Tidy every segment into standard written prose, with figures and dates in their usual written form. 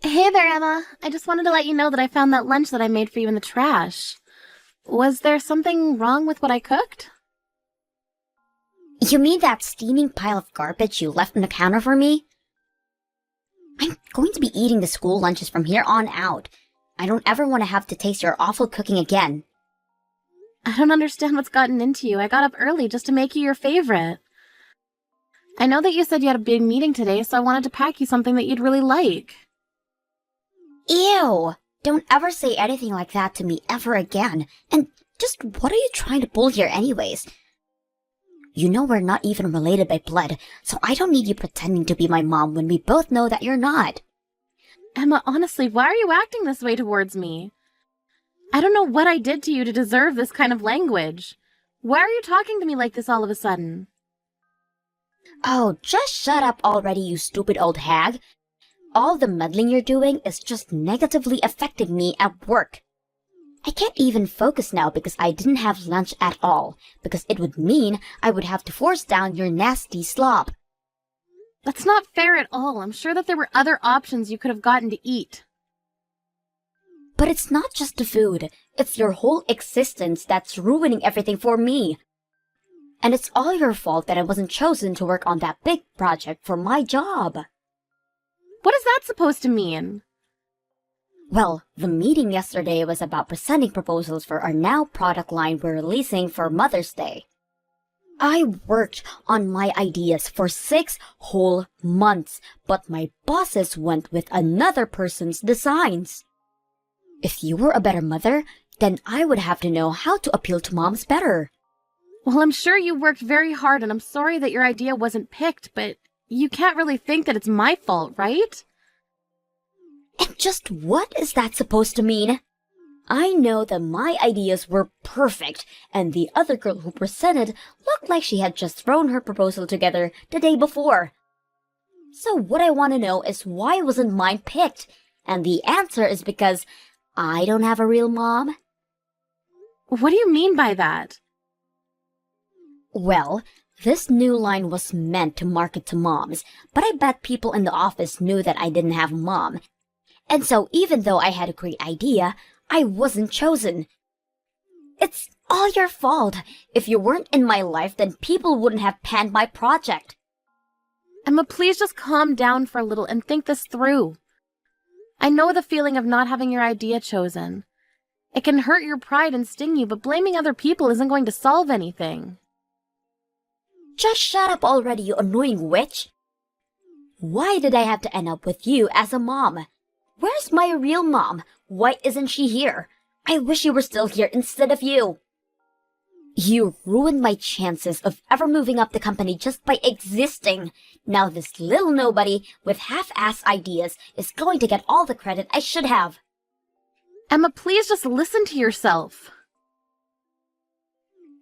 Hey there, Emma. I just wanted to let you know that I found that lunch that I made for you in the trash. Was there something wrong with what I cooked? You mean that steaming pile of garbage you left on the counter for me? I'm going to be eating the school lunches from here on out. I don't ever want to have to taste your awful cooking again. I don't understand what's gotten into you. I got up early just to make you your favorite. I know that you said you had a big meeting today, so I wanted to pack you something that you'd really like. Ew! Don't ever say anything like that to me ever again. And just what are you trying to pull here anyways? You know we're not even related by blood, so I don't need you pretending to be my mom when we both know that you're not. Emma, honestly, why are you acting this way towards me? I don't know what I did to you to deserve this kind of language. Why are you talking to me like this all of a sudden? Oh, just shut up already, you stupid old hag. All the meddling you're doing is just negatively affecting me at work. I can't even focus now because I didn't have lunch at all, because it would mean I would have to force down your nasty slop. That's not fair at all. I'm sure that there were other options you could have gotten to eat. But it's not just the food, it's your whole existence that's ruining everything for me. And it's all your fault that I wasn't chosen to work on that big project for my job. What is that supposed to mean? Well, the meeting yesterday was about presenting proposals for our now product line we're releasing for Mother's Day. I worked on my ideas for 6 whole months, but my bosses went with another person's designs. If you were a better mother, then I would have to know how to appeal to moms better. Well, I'm sure you worked very hard, and I'm sorry that your idea wasn't picked, but you can't really think that it's my fault, right? And just what is that supposed to mean? I know that my ideas were perfect, and the other girl who presented looked like she had just thrown her proposal together the day before. So what I want to know is why wasn't mine picked? And the answer is because I don't have a real mom. What do you mean by that? Well, this new line was meant to market to moms, but I bet people in the office knew that I didn't have a mom. And so even though I had a great idea, I wasn't chosen. It's all your fault. If you weren't in my life, then people wouldn't have panned my project. Emma, please just calm down for a little and think this through. I know the feeling of not having your idea chosen. It can hurt your pride and sting you, but blaming other people isn't going to solve anything. Just shut up already, you annoying witch. Why did I have to end up with you as a mom? Where's my real mom? Why isn't she here? I wish you were still here instead of you. You ruined my chances of ever moving up the company just by existing. Now this little nobody with half-ass ideas is going to get all the credit I should have. Emma, please just listen to yourself.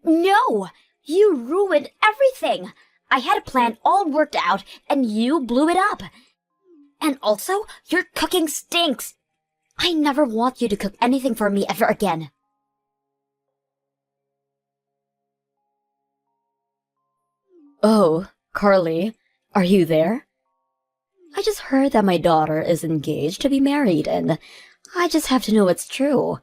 No! You ruined everything! I had a plan all worked out, and you blew it up. And also, your cooking stinks. I never want you to cook anything for me ever again. Oh, Carly, are you there? I just heard that my daughter is engaged to be married, and I just have to know it's true.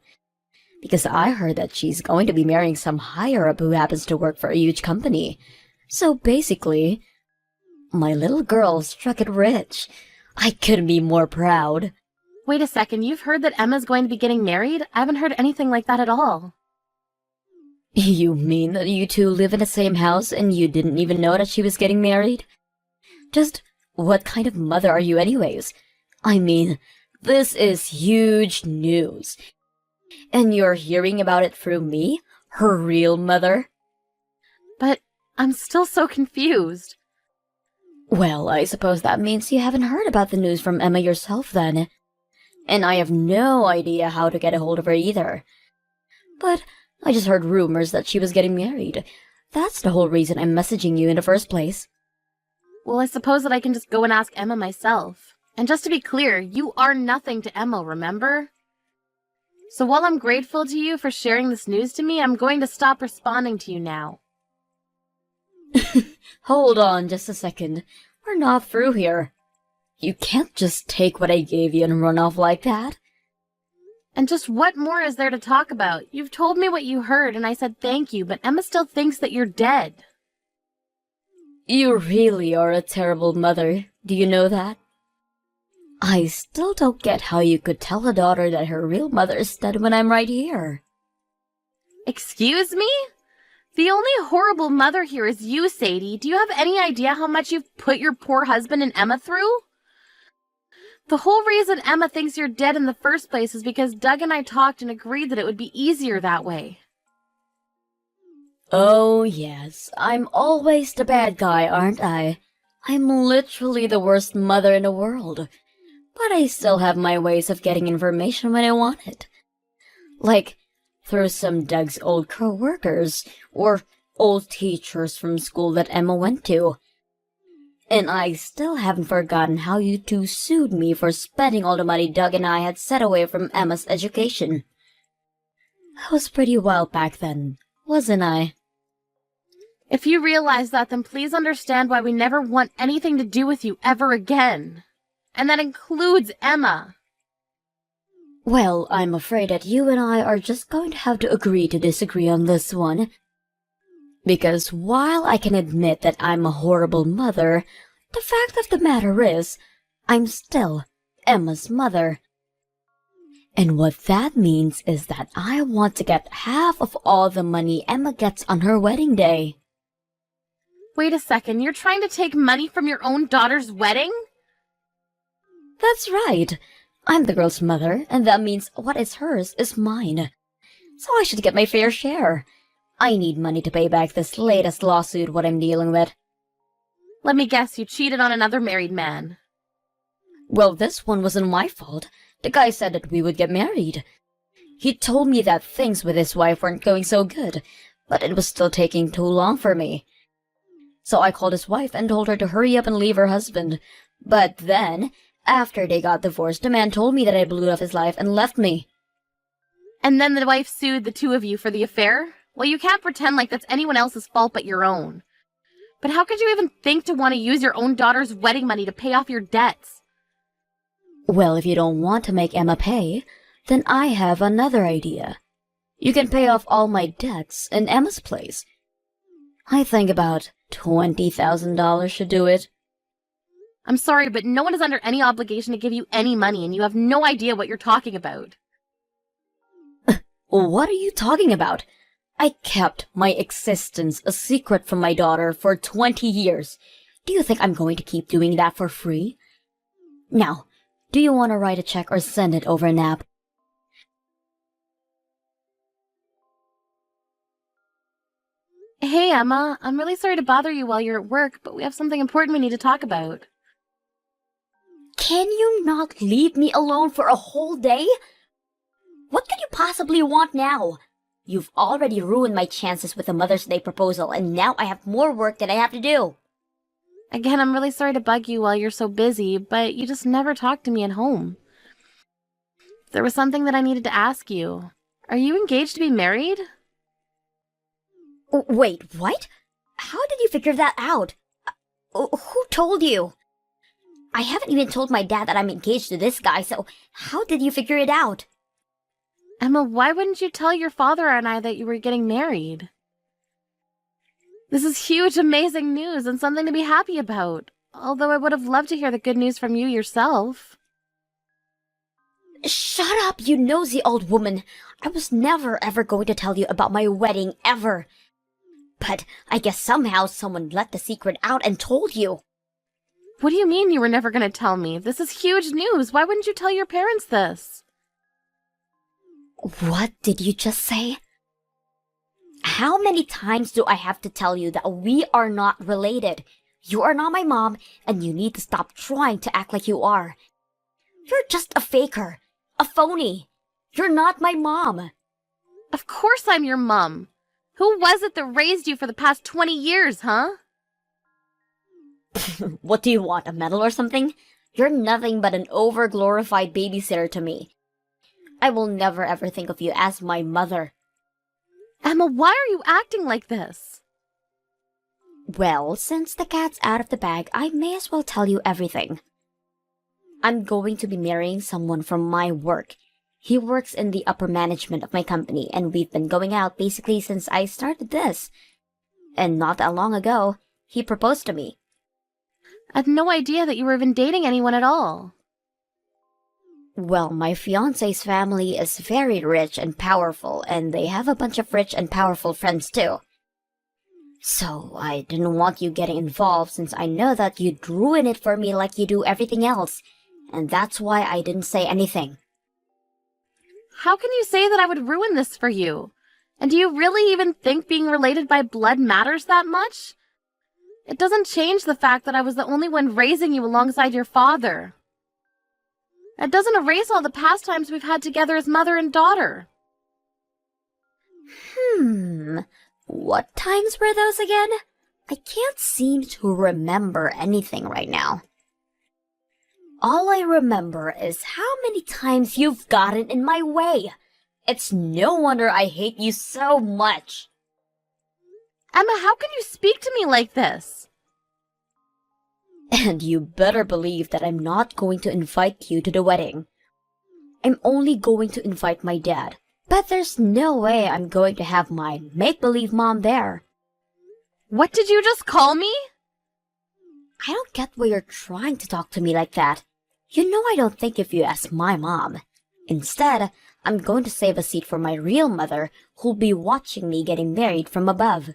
Because I heard that she's going to be marrying some higher-up who happens to work for a huge company. So basically, my little girl struck it rich. I couldn't be more proud. Wait a second, you've heard that Emma's going to be getting married? I haven't heard anything like that at all. You mean that you two live in the same house and you didn't even know that she was getting married? Just what kind of mother are you anyways? I mean, this is huge news. And you're hearing about it through me, her real mother? But I'm still so confused. Well, I suppose that means you haven't heard about the news from Emma yourself then. And I have no idea how to get a hold of her either. But I just heard rumors that she was getting married. That's the whole reason I'm messaging you in the first place. Well, I suppose that I can just go and ask Emma myself. And just to be clear, you are nothing to Emma, remember? So while I'm grateful to you for sharing this news to me, I'm going to stop responding to you now. Hold on just a second. We're not through here. You can't just take what I gave you and run off like that. And just what more is there to talk about? You've told me what you heard, and I said thank you, but Emma still thinks that you're dead. You really are a terrible mother. Do you know that? I still don't get how you could tell a daughter that her real mother is dead when I'm right here. Excuse me? The only horrible mother here is you, Sadie. Do you have any idea how much you've put your poor husband and Emma through? The whole reason Emma thinks you're dead in the first place is because Doug and I talked and agreed that it would be easier that way. Oh, yes. I'm always the bad guy, aren't I? I'm literally the worst mother in the world. But I still have my ways of getting information when I want it. Like, through some Doug's old co-workers, or old teachers from school that Emma went to. And I still haven't forgotten how you two sued me for spending all the money Doug and I had set away from Emma's education. I was pretty wild back then, wasn't I? If you realize that, then please understand why we never want anything to do with you ever again. And that includes Emma. Well, I'm afraid that you and I are just going to have to agree to disagree on this one. Because while I can admit that I'm a horrible mother, the fact of the matter is, I'm still Emma's mother. And what that means is that I want to get half of all the money Emma gets on her wedding day. Wait a second, you're trying to take money from your own daughter's wedding? That's right. I'm the girl's mother, and that means what is hers is mine. So I should get my fair share. I need money to pay back this latest lawsuit what I'm dealing with. Let me guess, you cheated on another married man. Well, this one wasn't my fault. The guy said that we would get married. He told me that things with his wife weren't going so good, but it was still taking too long for me. So I called his wife and told her to hurry up and leave her husband. But then, after they got divorced, the man told me that I blew up his life and left me. And then the wife sued the two of you for the affair? Well, you can't pretend like that's anyone else's fault but your own. But how could you even think to want to use your own daughter's wedding money to pay off your debts? Well, if you don't want to make Emma pay, then I have another idea. You can pay off all my debts in Emma's place. I think about $20,000 should do it. I'm sorry, but no one is under any obligation to give you any money, and you have no idea what you're talking about. What are you talking about? I kept my existence a secret from my daughter for 20 years. Do you think I'm going to keep doing that for free? Now, do you want to write a check or send it over an app? Hey, Emma, I'm really sorry to bother you while you're at work, but we have something important we need to talk about. Can you not leave me alone for a whole day? What could you possibly want now? You've already ruined my chances with the Mother's Day proposal, and now I have more work that I have to do. Again, I'm really sorry to bug you while you're so busy, but you just never talk to me at home. There was something that I needed to ask you. Are you engaged to be married? Wait, what? How did you figure that out? Who told you? I haven't even told my dad that I'm engaged to this guy, so how did you figure it out? Emma, why wouldn't you tell your father and I that you were getting married? This is huge, amazing news and something to be happy about. Although I would have loved to hear the good news from you yourself. Shut up, you nosy old woman. I was never ever going to tell you about my wedding, ever. But I guess somehow someone let the secret out and told you. What do you mean you were never going to tell me? This is huge news. Why wouldn't you tell your parents this? What did you just say? How many times do I have to tell you that we are not related? You are not my mom, and you need to stop trying to act like you are. You're just a faker, a phony. You're not my mom. Of course I'm your mom. Who was it that raised you for the past 20 years, huh? What do you want, a medal or something? You're nothing but an over-glorified babysitter to me. I will never ever think of you as my mother. Emma, why are you acting like this? Well, since the cat's out of the bag, I may as well tell you everything. I'm going to be marrying someone from my work. He works in the upper management of my company, and we've been going out basically since I started this. And not that long ago, he proposed to me. I had no idea that you were even dating anyone at all. Well, my fiancé's family is very rich and powerful, and they have a bunch of rich and powerful friends too. So, I didn't want you getting involved since I know that you'd ruin it for me like you do everything else, and that's why I didn't say anything. How can you say that I would ruin this for you? And do you really even think being related by blood matters that much? It doesn't change the fact that I was the only one raising you alongside your father. It doesn't erase all the past times we've had together as mother and daughter. What times were those again? I can't seem to remember anything right now. All I remember is how many times you've gotten in my way. It's no wonder I hate you so much. Emma, how can you speak to me like this? And you better believe that I'm not going to invite you to the wedding. I'm only going to invite my dad. But there's no way I'm going to have my make-believe mom there. What did you just call me? I don't get why you're trying to talk to me like that. You know I don't think of you as my mom. Instead, I'm going to save a seat for my real mother, who'll be watching me getting married from above.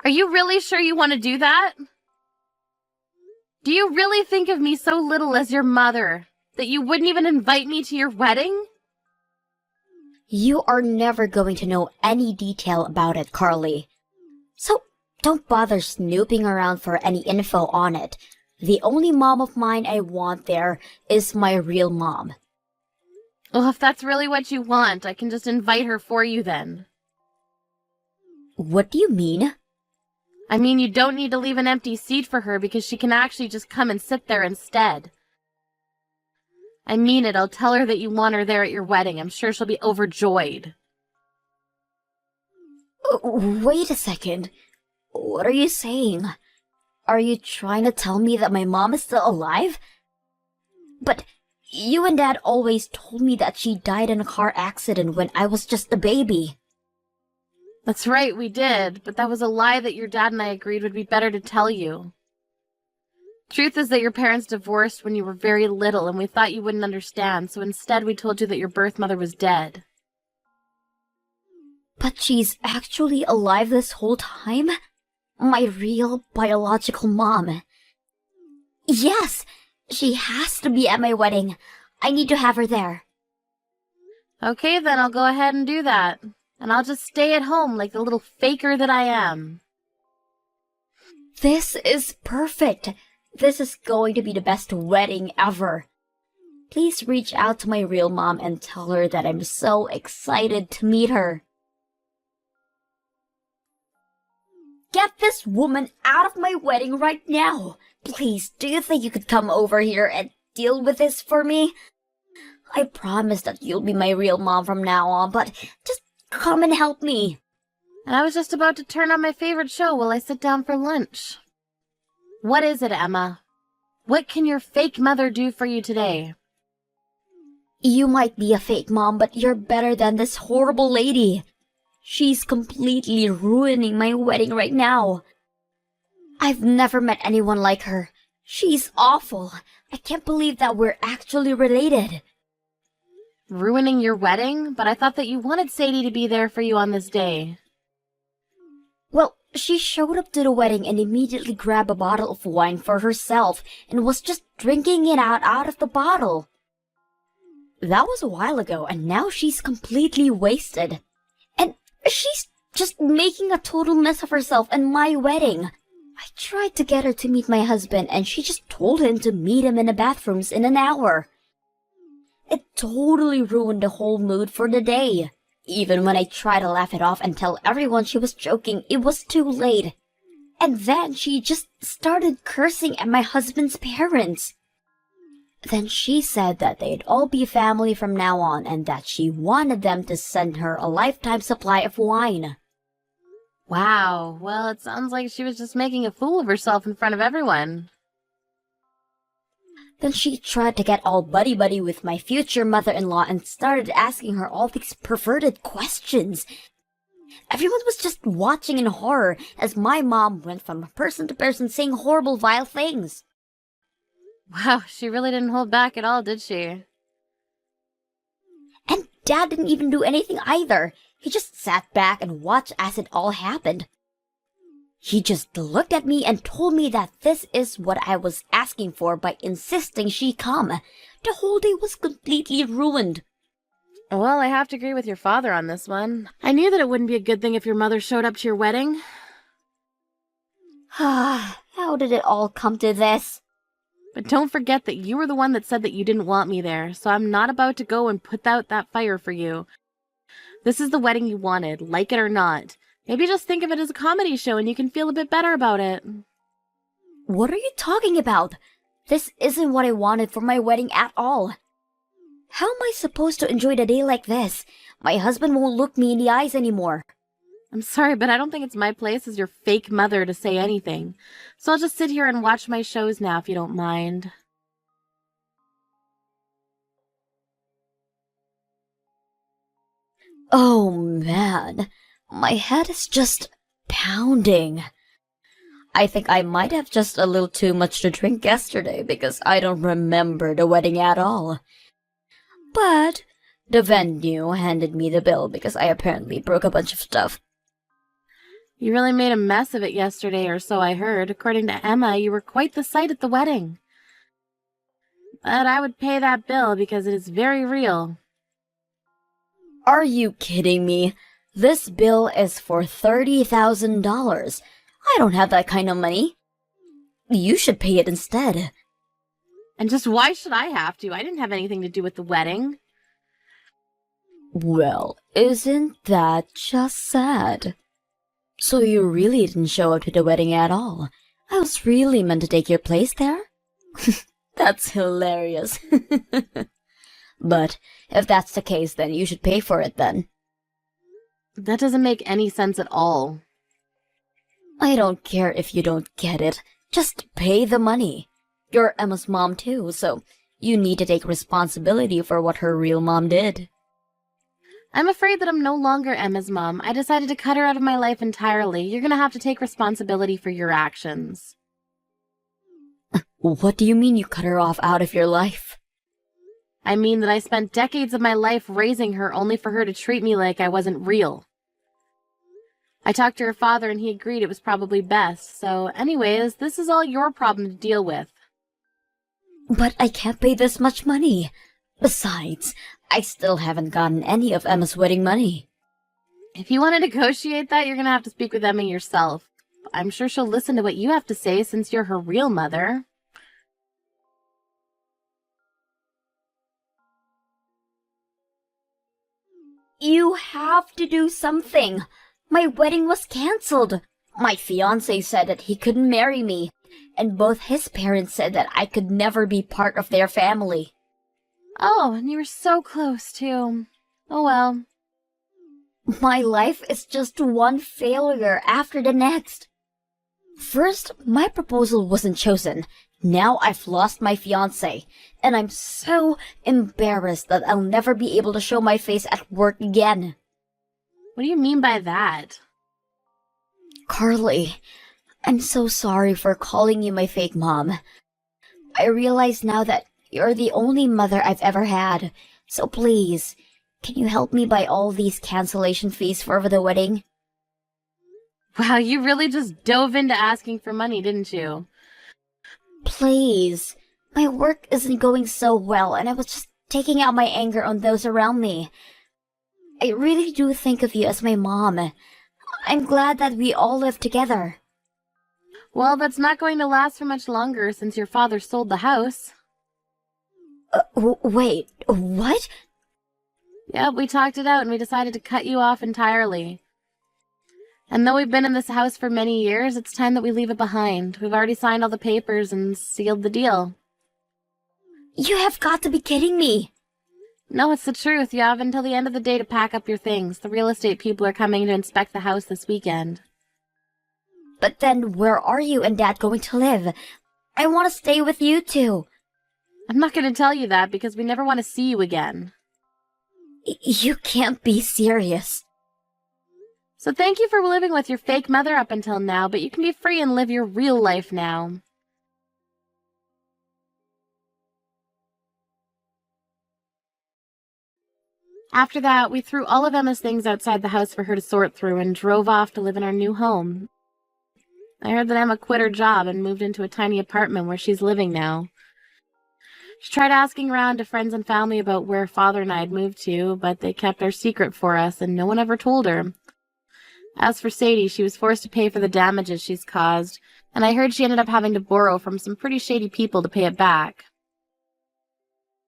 Are you really sure you want to do that? Do you really think of me so little as your mother that you wouldn't even invite me to your wedding? You are never going to know any detail about it, Carly. So don't bother snooping around for any info on it. The only mom of mine I want there is my real mom. Well, if that's really what you want, I can just invite her for you then. What do you mean? I mean, you don't need to leave an empty seat for her because she can actually just come and sit there instead. I mean it, I'll tell her that you want her there at your wedding. I'm sure she'll be overjoyed. Wait a second. What are you saying? Are you trying to tell me that my mom is still alive? But you and Dad always told me that she died in a car accident when I was just a baby. That's right, we did, but that was a lie that your dad and I agreed would be better to tell you. Truth is that your parents divorced when you were very little and we thought you wouldn't understand, so instead we told you that your birth mother was dead. But she's actually alive this whole time? My real biological mom. Yes! She has to be at my wedding. I need to have her there. Okay, then I'll go ahead and do that. And I'll just stay at home like the little faker that I am. This is perfect. This is going to be the best wedding ever. Please reach out to my real mom and tell her that I'm so excited to meet her. Get this woman out of my wedding right now. Please, do you think you could come over here and deal with this for me? I promise that you'll be my real mom from now on, but just come and help me. And I was just about to turn on my favorite show while I sit down for lunch. What is it, Emma? What can your fake mother do for you today? You might be a fake mom, but you're better than this horrible lady. She's completely ruining my wedding right now. I've never met anyone like her. She's awful. I can't believe that we're actually related. Ruining your wedding? But I thought that you wanted Sadie to be there for you on this day. Well, she showed up to the wedding and immediately grabbed a bottle of wine for herself and was just drinking it out of the bottle. That was a while ago, and now she's completely wasted. And she's just making a total mess of herself and my wedding. I tried to get her to meet my husband, and she just told him to meet him in the bathrooms in an hour. It totally ruined the whole mood for the day. Even when I tried to laugh it off and tell everyone she was joking, it was too late. And then she just started cursing at my husband's parents. Then she said that they'd all be family from now on and that she wanted them to send her a lifetime supply of wine. Wow, well, it sounds like she was just making a fool of herself in front of everyone. Then she tried to get all buddy-buddy with my future mother-in-law and started asking her all these perverted questions. Everyone was just watching in horror as my mom went from person to person saying horrible, vile things. Wow, she really didn't hold back at all, did she? And Dad didn't even do anything either. He just sat back and watched as it all happened. He just looked at me and told me that this is what I was asking for by insisting she come. The whole day was completely ruined. Well, I have to agree with your father on this one. I knew that it wouldn't be a good thing if your mother showed up to your wedding. How did it all come to this? But don't forget that you were the one that said that you didn't want me there, so I'm not about to go and put out that fire for you. This is the wedding you wanted, like it or not. Maybe just think of it as a comedy show and you can feel a bit better about it. What are you talking about? This isn't what I wanted for my wedding at all. How am I supposed to enjoy the day like this? My husband won't look me in the eyes anymore. I'm sorry, but I don't think it's my place as your fake mother to say anything. So I'll just sit here and watch my shows now if you don't mind. Oh man, my head is just pounding. I think I might have just a little too much to drink yesterday because I don't remember the wedding at all. But the venue handed me the bill because I apparently broke a bunch of stuff. You really made a mess of it yesterday, or so I heard. According to Emma, you were quite the sight at the wedding. But I would pay that bill because it is very real. Are you kidding me? This bill is for $30,000. I don't have that kind of money. You should pay it instead. And just why should I have to? I didn't have anything to do with the wedding. Well, isn't that just sad? So you really didn't show up to the wedding at all? I was really meant to take your place there? That's hilarious. But if that's the case, then you should pay for it then. That doesn't make any sense at all. I don't care if you don't get it. Just pay the money. You're Emma's mom too, so you need to take responsibility for what her real mom did. I'm afraid that I'm no longer Emma's mom. I decided to cut her out of my life entirely. You're gonna have to take responsibility for your actions. What do you mean you cut her off out of your life? I mean that I spent decades of my life raising her only for her to treat me like I wasn't real. I talked to her father and he agreed it was probably best. So anyways, this is all your problem to deal with. But I can't pay this much money. Besides, I still haven't gotten any of Emma's wedding money. If you want to negotiate that, you're going to have to speak with Emma yourself. I'm sure she'll listen to what you have to say since you're her real mother. You have to do something. My wedding was cancelled. My fiancé said that he couldn't marry me, and both his parents said that I could never be part of their family. Oh, and you were so close, too. Oh well. My life is just one failure after the next. First, my proposal wasn't chosen. Now I've lost my fiancé, and I'm so embarrassed that I'll never be able to show my face at work again. What do you mean by that? Carly, I'm so sorry for calling you my fake mom. I realize now that you're the only mother I've ever had, so please, can you help me buy all these cancellation fees for the wedding? Wow, you really just dove into asking for money, didn't you? Please. My work isn't going so well, and I was just taking out my anger on those around me. I really do think of you as my mom. I'm glad that we all live together. Well, that's not going to last for much longer since your father sold the house. Wait, what? Yep, we talked it out and we decided to cut you off entirely. And though we've been in this house for many years, it's time that we leave it behind. We've already signed all the papers and sealed the deal. You have got to be kidding me! No, it's the truth. You have until the end of the day to pack up your things. The real estate people are coming to inspect the house this weekend. But then where are you and Dad going to live? I want to stay with you two. I'm not going to tell you that because we never want to see you again. You can't be serious. So thank you for living with your fake mother up until now, but you can be free and live your real life now. After that, we threw all of Emma's things outside the house for her to sort through and drove off to live in our new home. I heard that Emma quit her job and moved into a tiny apartment where she's living now. She tried asking around to friends and family about where Father and I had moved to, but they kept our secret for us and no one ever told her. As for Sadie, she was forced to pay for the damages she's caused, and I heard she ended up having to borrow from some pretty shady people to pay it back.